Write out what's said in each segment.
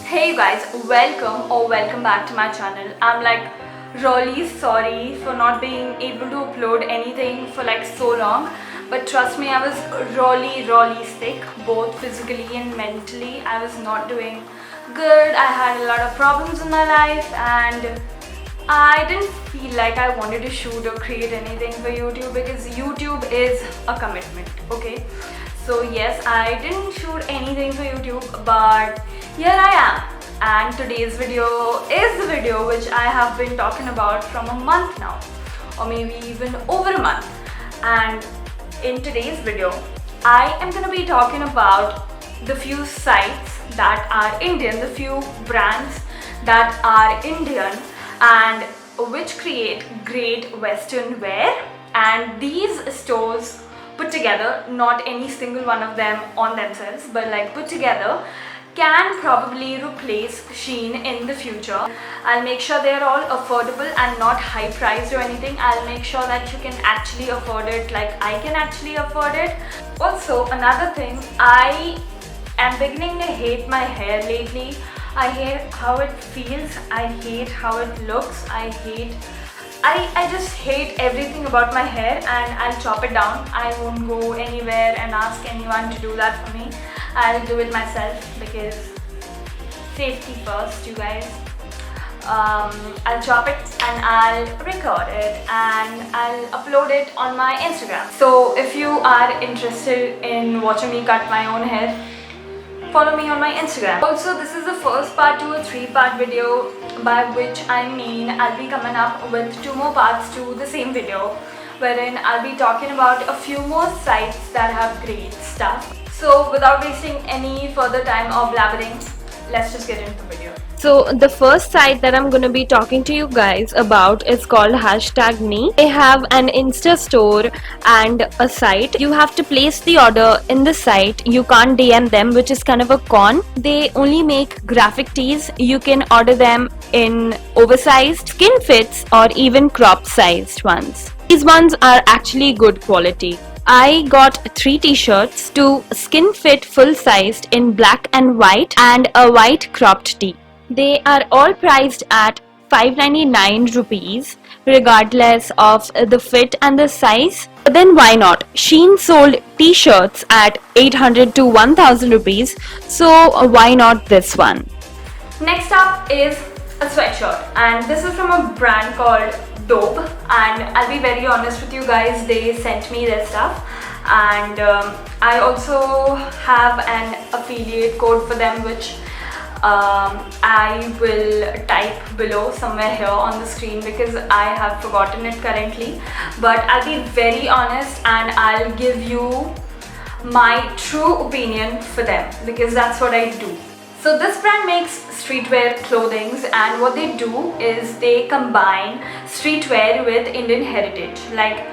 Hey guys, welcome back to my channel. I'm like really sorry for not being able to upload anything for like so long, but trust me, I was really sick, both physically and mentally. I was not doing good. I had a lot of problems in my life and I didn't feel like I wanted to shoot or create anything for YouTube because YouTube is a commitment, okay? So yes, I didn't shoot anything for YouTube, but here I am. And today's video is the video which I have been talking about from a month now, or maybe even over a month. And in today's video, I am going to be talking about the few sites that are Indian, the few brands that are Indian and which create great Western wear. And these stores put together, not any single one of them on themselves, but like put together, can probably replace Shein in the future. I'll make sure they're all affordable and not high priced or anything. I'll make sure that you can actually afford it, like I can actually afford it. Also, another thing, I am beginning to hate my hair lately. I hate how it feels, I hate how it looks, I just hate everything about my hair, and I'll chop it down. I won't go anywhere and ask anyone to do that for me. I'll do it myself because safety first, you guys. I'll chop it and I'll record it and I'll upload it on my Instagram. So if you are interested in watching me cut my own hair, follow me on my Instagram. Also, this is the first part to a 3-part video, by which I mean I'll be coming up with 2 more parts to the same video, wherein I'll be talking about a few more sites that have great stuff. So without wasting any further time or blabbering, let's just get into the video. So the first site that I'm going to be talking to you guys about is called #me. They have an Insta store and a site. You have to place the order in the site. You can't DM them, which is kind of a con. They only make graphic tees. You can order them in oversized, skin fits, or even crop sized ones. These ones are actually good quality. I got 3 t-shirts, 2 skin fit full sized in black and white, and a white cropped tee. They are all priced at 599 rupees regardless of the fit and the size. But then why not? Shein sold t-shirts at 800 to 1000 rupees, so why not this one? Next up is a sweatshirt, and this is from a brand called Dope, and I'll be very honest with you guys, they sent me their stuff, and I also have an affiliate code for them, which I will type below somewhere here on the screen because I have forgotten it currently. But I'll be very honest and I'll give you my true opinion for them because that's what I do. So this brand makes streetwear clothing, and what they do is they combine streetwear with Indian heritage. Like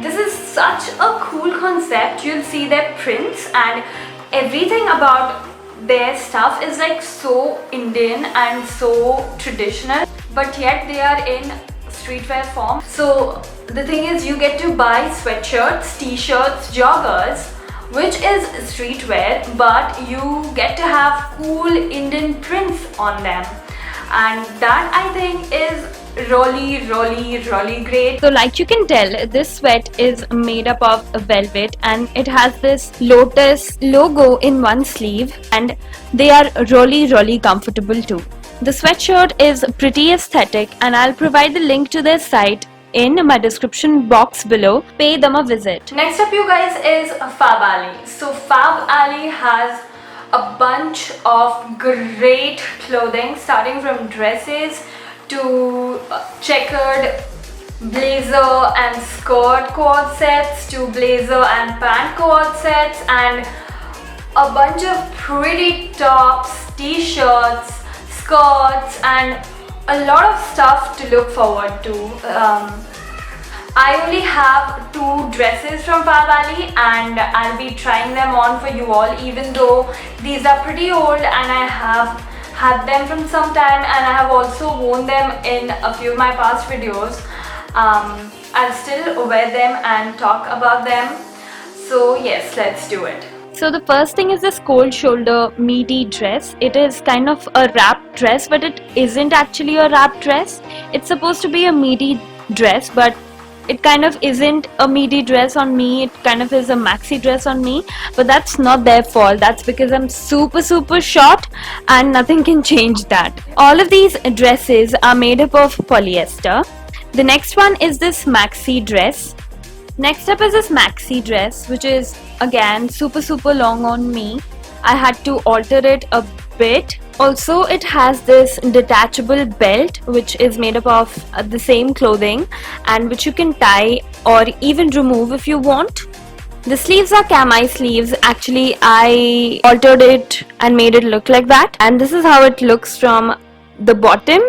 this is such a cool concept. You'll see their prints and everything about their stuff is like so Indian and so traditional, but yet they are in streetwear form. So the thing is, you get to buy sweatshirts, t-shirts, joggers, which is streetwear, but you get to have cool Indian prints on them, and that I think is really great. So like you can tell, this sweat is made up of velvet and it has this lotus logo in one sleeve, and they are really comfortable too. The sweatshirt is pretty aesthetic, and I'll provide the link to their site in my description box below. Pay them a visit. Next up, you guys, is Fabali. So Fabali has a bunch of great clothing, starting from dresses to checkered blazer and skirt cord sets to blazer and pant cord sets, and a bunch of pretty tops, t-shirts, skirts, and a lot of stuff to look forward to. I only have 2 dresses from Fabali and I'll be trying them on for you all, even though these are pretty old and I have had them from some time and I have also worn them in a few of my past videos. I'll still wear them and talk about them. So yes, let's do it. So the first thing is this cold shoulder midi dress. It is kind of a wrap dress, but it isn't actually a wrap dress. It's supposed to be a midi dress, but it kind of isn't a midi dress on me. It kind of is a maxi dress on me, but that's not their fault. That's because I'm super short and nothing can change that. All of these dresses are made up of polyester. The next one is this maxi dress. Next up is this maxi dress, which is again super long on me. I had to alter it a bit. Also, it has this detachable belt which is made up of the same clothing and which you can tie or even remove if you want. The sleeves are cami sleeves. Actually, I altered it and made it look like that, and this is how it looks from the bottom.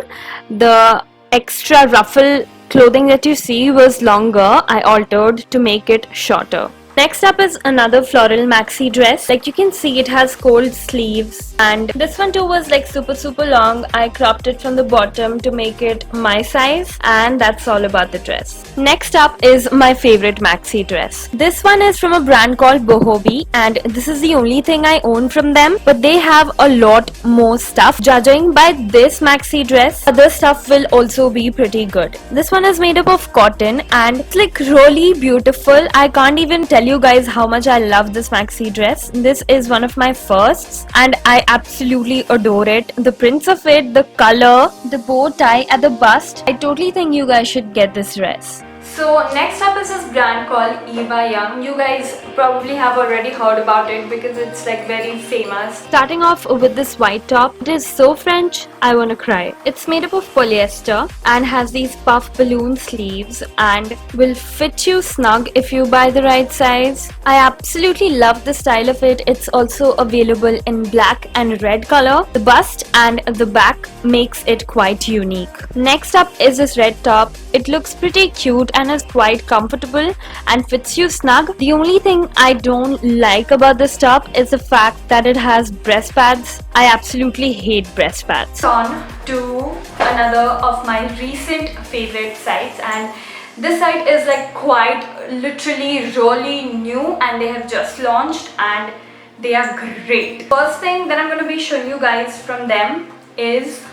The extra ruffle clothing that you see was longer. I altered to make it shorter. Next up is another floral maxi dress. Like you can see, it has cold sleeves, and this one too was like super long. I cropped it from the bottom to make it my size, and that's all about the dress. Next up is my favorite maxi dress. This one is from a brand called Bohobi, and this is the only thing I own from them, but they have a lot more stuff. Judging by this maxi dress, other stuff will also be pretty good. This one is made up of cotton and it's like really beautiful. I can't even tell you guys how much I love this maxi dress. This is one of my firsts and I absolutely adore it. The prints of it, the color, the bow tie at the bust. I totally think you guys should get this dress. So next up is this brand called Eva Young. You guys probably have already heard about it because it's like very famous. Starting off with this white top. It is so French, I wanna cry. It's made up of polyester and has these puff balloon sleeves and will fit you snug if you buy the right size. I absolutely love the style of it. It's also available in black and red color. The bust and the back makes it quite unique. Next up is this red top. It looks pretty cute and is quite comfortable and fits you snug. The only thing I don't like about this top is the fact that it has breast pads. I absolutely hate breast pads. On to another of my recent favorite sites, and this site is like quite literally really new and they have just launched and they are great. First thing that I'm going to be showing you guys from them is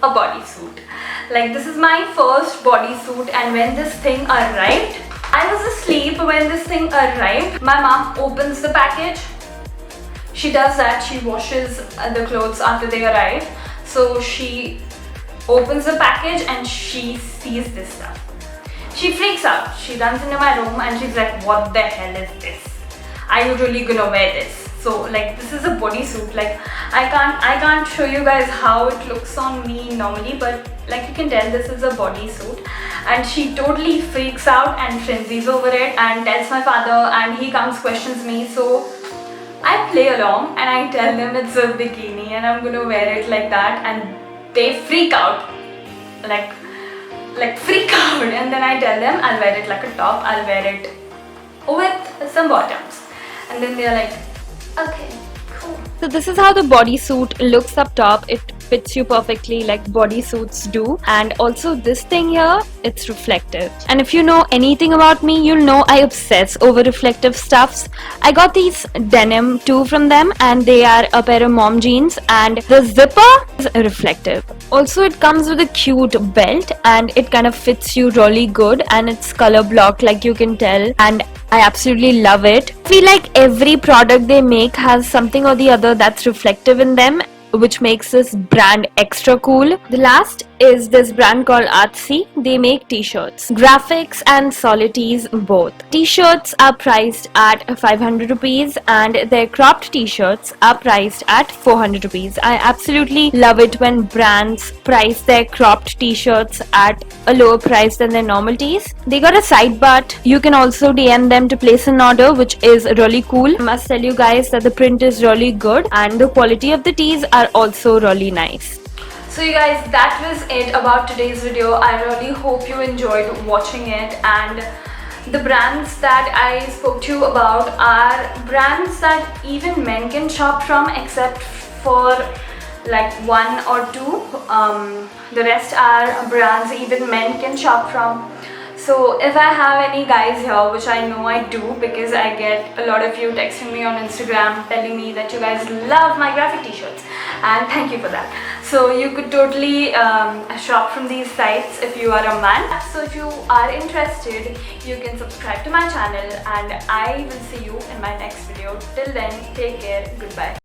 a bodysuit. Like this is my first bodysuit, and when this thing arrived, I was asleep when this thing arrived. My mom opens the package. She does that, she washes the clothes after they arrive. So she opens the package and she sees this stuff. She freaks out. She runs into my room and she's like, what the hell is this? Are you really gonna wear this? So like this is a bodysuit. Like I can't show you guys how it looks on me normally, but like you can tell this is a bodysuit. And she totally freaks out and frenzies over it and tells my father, and he comes questions me. So I play along and I tell them it's a bikini and I'm gonna wear it like that, and they freak out, like freak out. And then I tell them I'll wear it like a top, I'll wear it with some bottoms, and then they're like, okay, cool. So this is how the bodysuit looks up top. It fits you perfectly like bodysuits do, and also this thing here, it's reflective. And if you know anything about me, you'll know I obsess over reflective stuffs. I got these denim too from them, and they are a pair of mom jeans, and the zipper is reflective. Also it comes with a cute belt and it kind of fits you really good, and it's color blocked like you can tell, and I absolutely love it. I feel like every product they make has something or the other that's reflective in them, which makes this brand extra cool. The last is this brand called Artsy. They make t-shirts, graphics and solities both. T-shirts are priced at 500 rupees and their cropped t-shirts are priced at 400 rupees. I absolutely love it when brands price their cropped t-shirts at a lower price than their normal tees. They got a side butt. You can also DM them to place an order, which is really cool. I must tell you guys that the print is really good and the quality of the tees are also really nice. So you guys, that was it about today's video. I really hope you enjoyed watching it, and the brands that I spoke to you about are brands that even men can shop from, except for like one or two. The rest are brands even men can shop from. So if I have any guys here, which I know I do because I get a lot of you texting me on Instagram telling me that you guys love my graphic t-shirts, and thank you for that. So you could totally shop from these sites if you are a man. So if you are interested, you can subscribe to my channel, and I will see you in my next video. Till then, take care, goodbye.